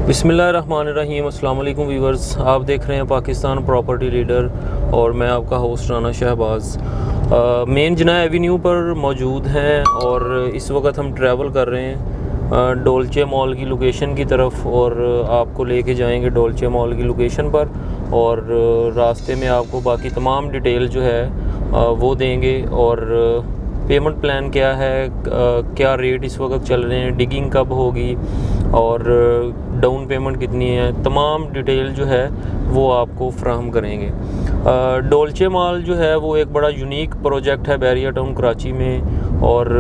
बिस्मिल्लाहिर्रहमानिर्रहीम। अस्सलाम वालेकुम व्यूवर्स, आप देख रहे हैं पाकिस्तान प्रॉपर्टी लीडर और मैं आपका होस्ट राना शहबाज मेन जना एवेन्यू पर मौजूद हैं और इस वक्त हम ट्रैवल कर रहे हैं डोल्चे मॉल की लोकेशन की तरफ और आपको लेके जाएंगे डोल्चे मॉल की लोकेशन पर और रास्ते में आपको बाकी तमाम डिटेल जो है वो देंगे और पेमेंट प्लान क्या है, क्या रेट इस वक्त चल रहे हैं, डिगिंग कब होगी और डाउन पेमेंट कितनी है, तमाम डिटेल जो है वो आपको फ्राहम करेंगे। डोल्चे मॉल जो है वो एक बड़ा यूनिक प्रोजेक्ट है बहरिया टाउन कराची में और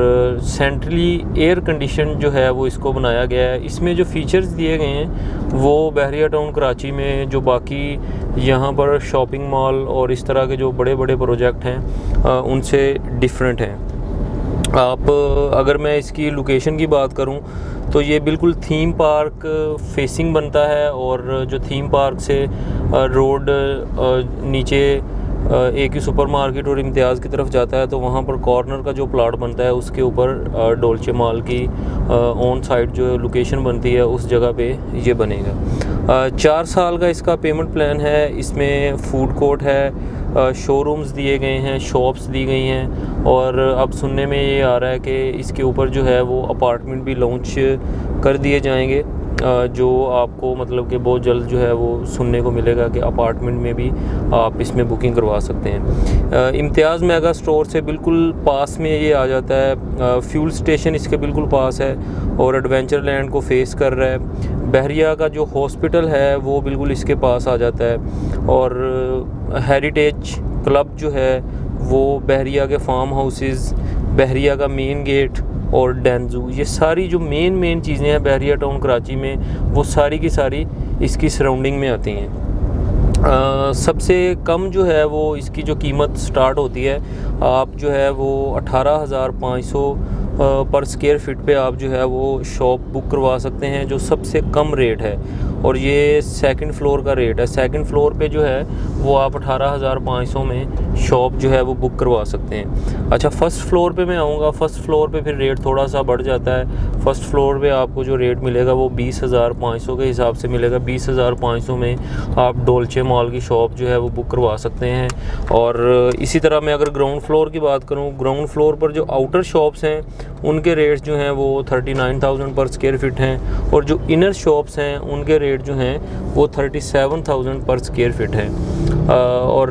सेंट्रली एयर कंडीशन जो है वो इसको बनाया गया है। इसमें जो फ़ीचर्स दिए गए हैं वो बहरिया टाउन कराची में जो बाकी यहाँ पर शॉपिंग मॉल और इस तरह के जो बड़े बड़े प्रोजेक्ट हैं उनसे डिफरेंट हैं। आप अगर मैं इसकी लोकेशन की बात करूं तो ये बिल्कुल थीम पार्क फेसिंग बनता है और जो थीम पार्क से रोड नीचे एक ही सुपर मार्केट और इम्तियाज़ की तरफ जाता है तो वहाँ पर कॉर्नर का जो प्लाट बनता है उसके ऊपर डोल्चे मॉल की ऑन साइड जो लोकेशन बनती है उस जगह पे ये बनेगा। 4 साल का इसका पेमेंट प्लान है। इसमें फूड कोर्ट है, शोरूम्स दिए गए हैं, शॉप्स दी गई हैं और अब सुनने में ये आ रहा है कि इसके ऊपर जो है वो अपार्टमेंट भी लॉन्च कर दिए जाएंगे जो आपको मतलब कि बहुत जल्द जो है वो सुनने को मिलेगा कि अपार्टमेंट में भी आप इसमें बुकिंग करवा सकते हैं। इम्तियाज़ मेगा स्टोर से बिल्कुल पास में ये आ जाता है, फ्यूल स्टेशन इसके बिल्कुल पास है और एडवेंचर लैंड को फेस कर रहा है। बहरिया का जो हॉस्पिटल है वो बिल्कुल इसके पास आ जाता है और हेरिटेज क्लब जो है वो बहरिया के फार्म हाउसेस, बहरिया का मेन गेट और डेंजू, ये सारी जो मेन चीज़ें हैं बहरिया टाउन कराची में वो सारी की सारी इसकी सराउंडिंग में आती हैं। सबसे कम जो है वो इसकी जो कीमत स्टार्ट होती है आप जो है वो 18,500 पर स्क्वायर फीट पे आप जो है वो शॉप बुक करवा सकते हैं जो सबसे कम रेट है और ये सेकंड फ्लोर का रेट है। सेकंड फ्लोर पे जो है वो आप 18,500 में शॉप जो है वो बुक करवा सकते हैं। अच्छा, फ़र्स्ट फ्लोर पे मैं आऊँगा। फ़र्स्ट फ्लोर पे फिर रेट थोड़ा सा बढ़ जाता है। फ़र्स्ट फ्लोर पे आपको जो रेट मिलेगा वो 20,500 के हिसाब से मिलेगा। 20,500 में आप डोल्चे मॉल की शॉप जो है वो बुक करवा सकते हैं। और इसी तरह मैं अगर ग्राउंड फ्लोर की बात करूँ, ग्राउंड फ्लोर पर जो आउटर शॉप्स हैं उनके रेट्स जो हैं वो 39,000 पर स्क्वायर फीट हैं और जो इनर शॉप्स हैं उनके रेट जो हैं वो 37,000 पर स्क्वायर फीट हैं। और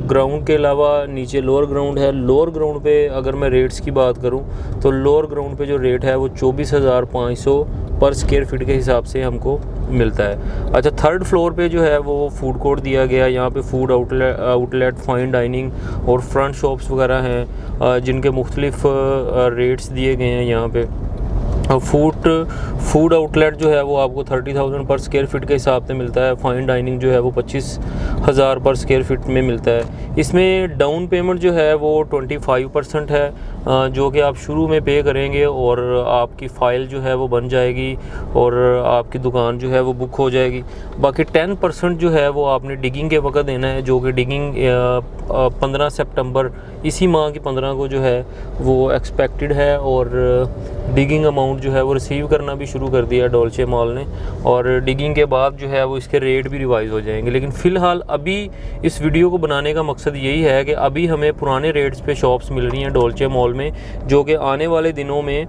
ग्राउंड के अलावा नीचे लोअर ग्राउंड है। लोअर ग्राउंड पे अगर मैं रेट्स की बात करूं तो लोअर ग्राउंड पे जो रेट है वो 24,500 पर स्क्वायर फीट के हिसाब से हमको मिलता है। अच्छा, थर्ड फ्लोर पे जो है वो फूड कोर्ट दिया गया। यहाँ पे फूड आउटलेट फाइन डाइनिंग और फ्रंट शॉप्स वगैरह हैं जिनके मुख्तलिफ रेट्स दिए गए हैं। यहाँ पे फूड आउटलेट जो है वो आपको 30,000 पर स्क्वायर फीट के हिसाब से मिलता है। फाइन डाइनिंग जो है वो 25,000 पर स्क्वायर फीट में मिलता है। इसमें डाउन पेमेंट जो है वो 25% है जो कि आप शुरू में पे करेंगे और आपकी फ़ाइल जो है वो बन जाएगी और आपकी दुकान जो है वो बुक हो जाएगी। बाकी 10% जो है वो आपने डिगिंग के वक्त देना है जो कि डिगिंग 15 सितंबर इसी माह की 15 को जो है वो एक्सपेक्टेड है और डिगिंग अमाउंट जो है वो रिसीव करना भी शुरू कर दिया डोल्चे मॉल ने और डिगिंग के बाद जो है वो इसके रेट भी रिवाइज़ हो जाएंगे। लेकिन फ़िलहाल अभी इस वीडियो को बनाने का मकसद यही है कि अभी हमें पुराने रेट्स पे शॉप्स मिल रही हैं डोल्चे मॉल में जो कि आने वाले दिनों में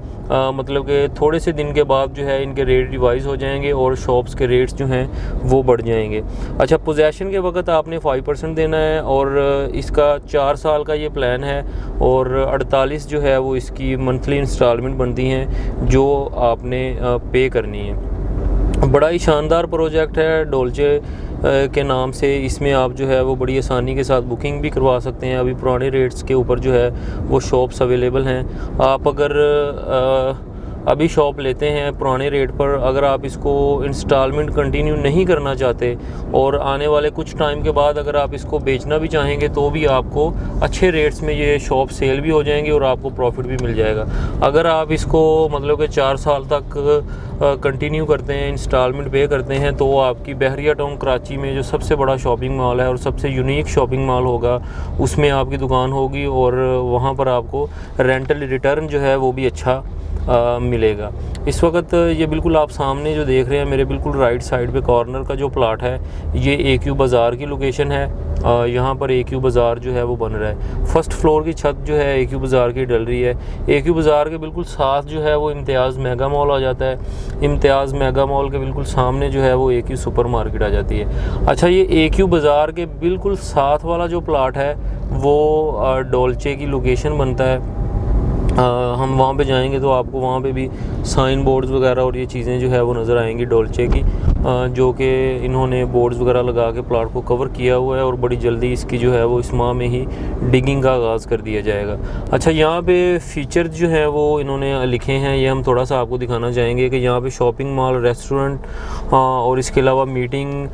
मतलब कि थोड़े से दिन के बाद जो है इनके रेट रिवाइज़ हो जाएंगे और शॉप्स के रेट्स जो हैं वो बढ़ जाएंगे। अच्छा, पोजेसन के वक्त आपने 5% देना है और इसका 4 साल का ये प्लान है और 48 जो है वो इसकी मंथली इंस्टॉलमेंट बनती हैं जो आपने पे करनी है। बड़ा ही शानदार प्रोजेक्ट है डोल्चे के नाम से। इसमें आप जो है वो बड़ी आसानी के साथ बुकिंग भी करवा सकते हैं। अभी पुराने रेट्स के ऊपर जो है वो शॉप्स अवेलेबल हैं। आप अगर अभी शॉप लेते हैं पुराने रेट पर, अगर आप इसको इंस्टॉलमेंट कंटिन्यू नहीं करना चाहते और आने वाले कुछ टाइम के बाद अगर आप इसको बेचना भी चाहेंगे तो भी आपको अच्छे रेट्स में ये शॉप सेल भी हो जाएंगी और आपको प्रॉफिट भी मिल जाएगा। अगर आप इसको मतलब कि 4 साल तक कंटिन्यू करते हैं, इंस्टॉलमेंट पे करते हैं तो आपकी बहरिया टाउन कराची में जो सबसे बड़ा शॉपिंग मॉल है और सबसे यूनिक शॉपिंग मॉल होगा उसमें आपकी दुकान होगी और वहाँ पर आपको रेंटल रिटर्न जो है वो भी अच्छा मिलेगा। इस वक्त ये बिल्कुल आप सामने जो देख रहे हैं मेरे बिल्कुल राइट साइड पे कॉर्नर का जो प्लाट है, ये AQ बाज़ार की लोकेशन है। यहाँ पर AQ बाज़ार जो है वो बन रहा है। फर्स्ट फ्लोर की छत जो है AQ बाज़ार की डल रही है। AQ बाज़ार के बिल्कुल साथ जो है वो इम्तियाज़ मेगा मॉल आ जाता है। इम्तियाज़ मेगा मॉल के बिल्कुल सामने जो है वो AQ सुपर मार्केट आ जाती है। अच्छा, ये AQ बाज़ार के बिल्कुल साथ वाला जो प्लाट है वो डोल्चे की लोकेशन बनता है। हम वहाँ पे जाएंगे तो आपको वहाँ पे भी साइन बोर्ड्स वगैरह और ये चीज़ें जो है वो नज़र आएंगी डोल्चे की, जो कि इन्होंने बोर्ड्स वगैरह लगा के प्लाट को कवर किया हुआ है और बड़ी जल्दी इसकी जो है वो इस माह में ही डिगिंग का आगाज़ कर दिया जाएगा। अच्छा, यहाँ पे फ़ीचर जो है वो इन्होंने लिखे हैं, ये हम थोड़ा सा आपको दिखाना चाहेंगे कि यहाँ पे शॉपिंग मॉल, रेस्टोरेंट और इसके अलावा meeting,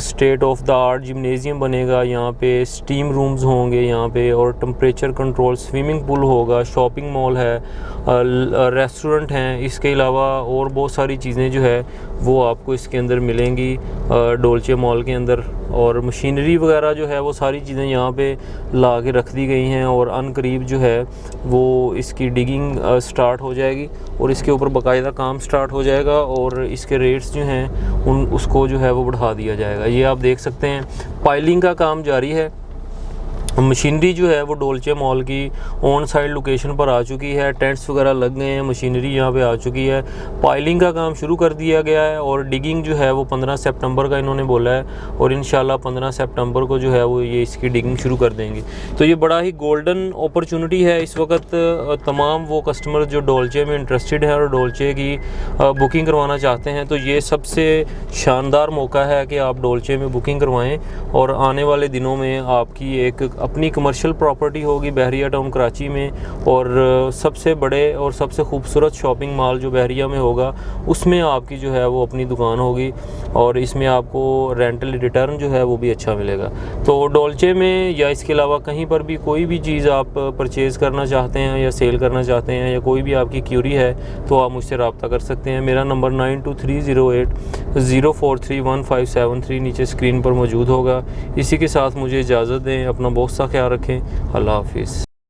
state of the art gymnasium बनेगा। यहाँ पे स्टीम रूम्स होंगे यहाँ पे, और टेम्परेचर कंट्रोल स्विमिंग पूल होगा, शॉपिंग मॉल है, रेस्टोरेंट हैं। इसके अलावा और बहुत सारी चीज़ें जो है वो आपको इसके अंदर मिलेंगी डोल्चे मॉल के अंदर। और मशीनरी वगैरह जो है वो सारी चीज़ें यहाँ पे ला के रख दी गई हैं, और अनकरीब जो है वो इसकी डिगिंग स्टार्ट हो जाएगी और इसके ऊपर बाकायदा काम स्टार्ट हो जाएगा, और इसके रेट्स जो हैं उसको जो है वो बढ़ा दिया जाएगा। ये आप देख सकते हैं पाइलिंग का काम जारी है। मशीनरी जो है वो डोल्चे मॉल की ऑन साइड लोकेशन पर आ चुकी है, टेंट्स वगैरह लग गए हैं, मशीनरी यहाँ पे आ चुकी है, पाइलिंग का काम शुरू कर दिया गया है, और डिगिंग जो है वो 15 सितंबर का इन्होंने बोला है, और इंशाल्लाह 15 सितंबर को जो है वो ये इसकी डिगिंग शुरू कर देंगे। तो ये बड़ा ही गोल्डन अपॉर्चुनिटी है इस वक्त। तमाम वो कस्टमर जो डोल्चे में इंटरेस्टेड है और डोल्चे की बुकिंग करवाना चाहते हैं, तो ये सबसे शानदार मौका है कि आप डोल्चे में बुकिंग करवाएँ, और आने वाले दिनों में आपकी एक अपनी कमर्शियल प्रॉपर्टी होगी बहरिया टाउन कराची में, और सबसे बड़े और सबसे खूबसूरत शॉपिंग मॉल जो बहरिया में होगा उसमें आपकी जो है वो अपनी दुकान होगी, और इसमें आपको रेंटल रिटर्न जो है वो भी अच्छा मिलेगा। तो डोल्चे में या इसके अलावा कहीं पर भी कोई भी चीज़ आप परचेज़ करना चाहते हैं या सेल करना चाहते हैं, या कोई भी आपकी क्यूरी है, तो आप मुझसे रब्ता कर सकते हैं। मेरा नंबर 923080431573 नीचे स्क्रीन पर मौजूद होगा। इसी के साथ मुझे इजाज़त दें, अपना बहुत सा ख्याल रखें। अल्लाह हाफिज़।